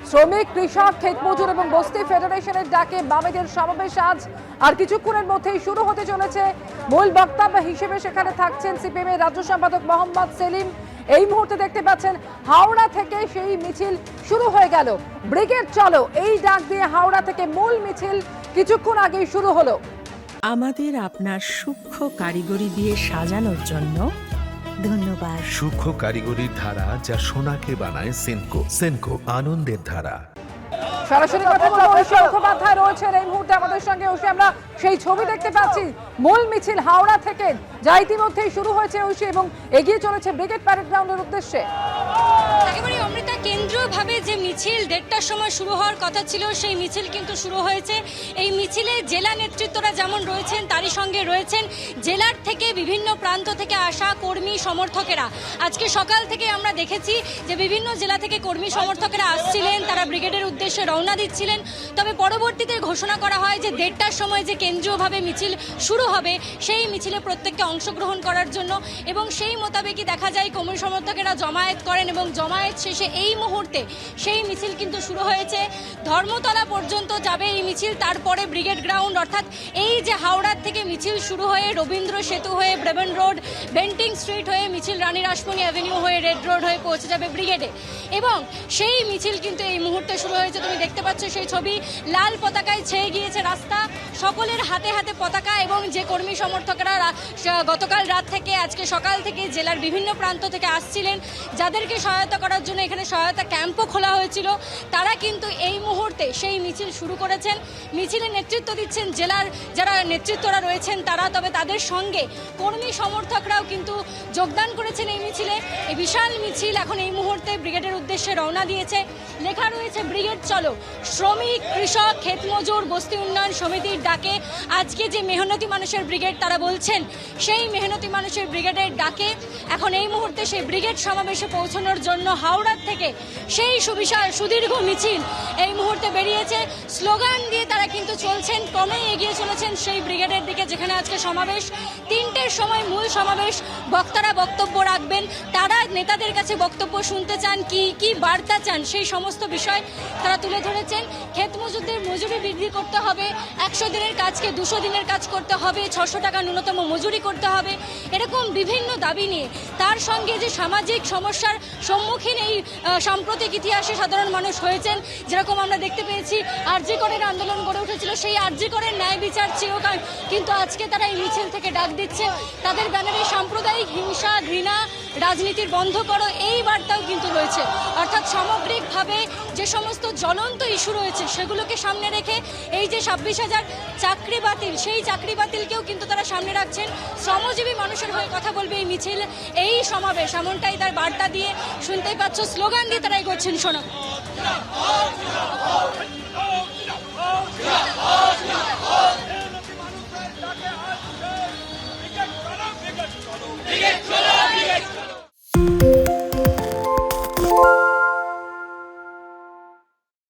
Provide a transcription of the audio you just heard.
শ্রমিক, কৃষক, ক্ষেতমজুর এবং বস্তি ফেডারেশনের ডাকে বামেদের সমাবেশ আজ। আর কিছুক্ষণের মধ্যেই শুরু হতে চলেছে। মূল বক্তব্য হিসেবে সেখানে থাকছেন সিপিএম এর রাজ্য সম্পাদক মোহাম্মদ সেলিম। এই মুহূর্তে দেখতে পাচ্ছেন হাওড়া থেকে সেই মিছিল শুরু হয়ে গেল। ব্রিগেড চলো, এই ডাক দিয়ে হাওড়া থেকে মূল মিছিল কিছুক্ষণ আগেই শুরু হলো। আমাদের আপনার সূক্ষ্ম কারিগরি দিয়ে সাজানোর জন্য ধন্যবাদ। সূক্ষ্ম কারিগরির ধারা যা সোনাকে বানায় সেনকো। সেনকো, আনন্দের ধারা। সরাসরি কথা বলবো, ঐশী মুখোপাধ্যায় রয়েছেন এই মুহূর্তে আমাদের সঙ্গে। ঐশী, আমরা সেই ছবি দেখতে পাচ্ছি মূল মিছিল হাওড়া থেকে, যা ইতিমধ্যেই শুরু হয়েছে ঐশী, এবং এগিয়ে চলেছে ব্রিগেড প্যারেড গ্রাউন্ডের উদ্দেশ্যে। একেবারে অমৃতা, কেন্দ্রীয়ভাবে যে মিছিল 1:30টার সময় শুরু হওয়ার কথা ছিল, সেই মিছিল কিন্তু শুরু হয়েছে। এই মিছিলে জেলা নেতৃত্বরা যেমন রয়েছেন, তারই সঙ্গে রয়েছেন জেলার থেকে বিভিন্ন প্রান্ত থেকে আসা কর্মী সমর্থকেরা। আজকে সকাল থেকে আমরা দেখেছি যে বিভিন্ন জেলা থেকে কর্মী সমর্থকেরা আসছিলেন, তারা ব্রিগেডের উদ্দেশ্যে রওনা দিচ্ছিলেন। তবে পরবর্তীতে ঘোষণা করা হয় যে 1:30টার সময় যে কেন্দ্রীয়ভাবে মিছিল শুরু হবে, সেই মিছিলে প্রত্যেককে অংশগ্রহণ করার জন্য, এবং সেই মোতাবেকই দেখা যায় কর্মী সমর্থকেরা জমায়েত করেন, এবং জমায়েত শেষে এই মুহূর্তে সেই মিছিল কিন্তু শুরু হয়েছে। ধর্মতলা পর্যন্ত যাবে এই মিছিল, তারপরে ব্রিগেড গ্রাউন্ড, অর্থাৎ এই যে হাওড়ার থেকে মিছিল শুরু হয়ে রবীন্দ্র সেতু হয়ে ব্রেভেন রোড, বেন্টিং স্ট্রিট হয়ে মিছিল রানী রাসমণি অ্যাভিনিউ হয়ে রেড রোড হয়ে পৌঁছে যাবে ব্রিগেডে। এবং সেই মিছিল কিন্তু এই মুহূর্তে শুরু হয়েছে। তুমি দেখতে পাচ্ছ সেই ছবি, লাল পতাকায় ছেয়ে গিয়েছে রাস্তা, সকলের হাতে হাতে পতাকা। এবং যে কর্মী সমর্থকরা গতকাল রাত থেকে আজকে সকাল থেকে জেলার বিভিন্ন প্রান্ত থেকে আসছিলেন, যাদেরকে সহায়তা করার জন্য এখানে সহায়তা ক্যাম্পও খোলা হয়েছিল, তারা কিন্তু এই মুহূর্তে সেই মিছিল শুরু করেছেন। মিছিলে নেতৃত্ব দিচ্ছেন জেলার যারা নেতৃত্বরা রয়েছেন তারা, তবে তাদের সঙ্গে কর্মী সমর্থকরাও কিন্তু যোগদান করেছেন এই মিছিলে। এই বিশাল মিছিল এখন এই মুহূর্তে ব্রিগেডের উদ্দেশ্যে রওনা দিয়েছে। লেখা রয়েছে ব্রিগেড চলো, শ্রমিক, কৃষক, ক্ষেতমজুর, বস্তি উন্নয়ন সমিতির ডাকে আজকে যে মেহনতি মানুষের ব্রিগেড তারা বলছেন, সেই মেহনতি মানুষের ব্রিগেডের ডাকে এখন এই মুহূর্তে সেই ব্রিগেড সমাবেশে পৌঁছানোর জন্য হাওড়ার থেকে সেই সুবিশাল সুদীর্ঘ মিছিল এই মুহূর্তে বেরিয়েছে। স্লোগান দিয়ে তারা কিন্তু চলছেন, ক্রমেই এগিয়ে চলেছেন সেই ব্রিগেডের দিকে, যেখানে আজকে সমাবেশ। 3টের সময় মূল সমাবেশ, বক্তারা বক্তব্য রাখবেন, তারা নেতাদের কাছে বক্তব্য শুনতে চান, কি বার্তা চান, সেই সমস্ত বিষয় তারা তুলে ধরেছেন। ক্ষেতমজুরদের মজুরি বৃদ্ধি করতে হবে, 100 দিনের কাজকে 200 দিনের কাজ করতে হবে, 600 টাকা ন্যূনতম মজুরি করতে হবে, এরকম বিভিন্ন দাবি নিয়ে। তার সঙ্গে যে সামাজিক সমস্যার সম্মুখীন এই সাম্প্রতিক ইতিহাসে সাধারণ মানুষ হয়েছেন, যেরকম আমরা দেখতে পেয়েছি আরজি করের আন্দোলন গড়ে উঠেছিল, সেই আরজি করের ন্যায় বিচার চিরকাল, কিন্তু আজকে তারা এই মিছিল থেকে ডাক দিচ্ছে। তাদের ব্যানারে সাম্প্রদায়িক হিংসা, ঘৃণা, রাজনীতির বন্ধ করো, এই বার্তাও কিন্তু রয়েছে। অর্থাৎ সামগ্রিকভাবে যে সমস্ত জ্বলন্ত ইস্যু রয়েছে সেগুলোকে সামনে রেখে এই যে 26,000 চাকরি বাতিল, সেই চাকরি বাতিলকেও কিন্তু তারা সামনে রাখছেন। শ্রমজীবী মানুষের হয়ে কথা বলবে এই মিছিল, এই সমাবেশ, এমনটাই তার বার্তা দিয়ে শুনতেই পাচ্ছ, স্লোগান দিয়ে তারা এগোচ্ছেন। শোনো।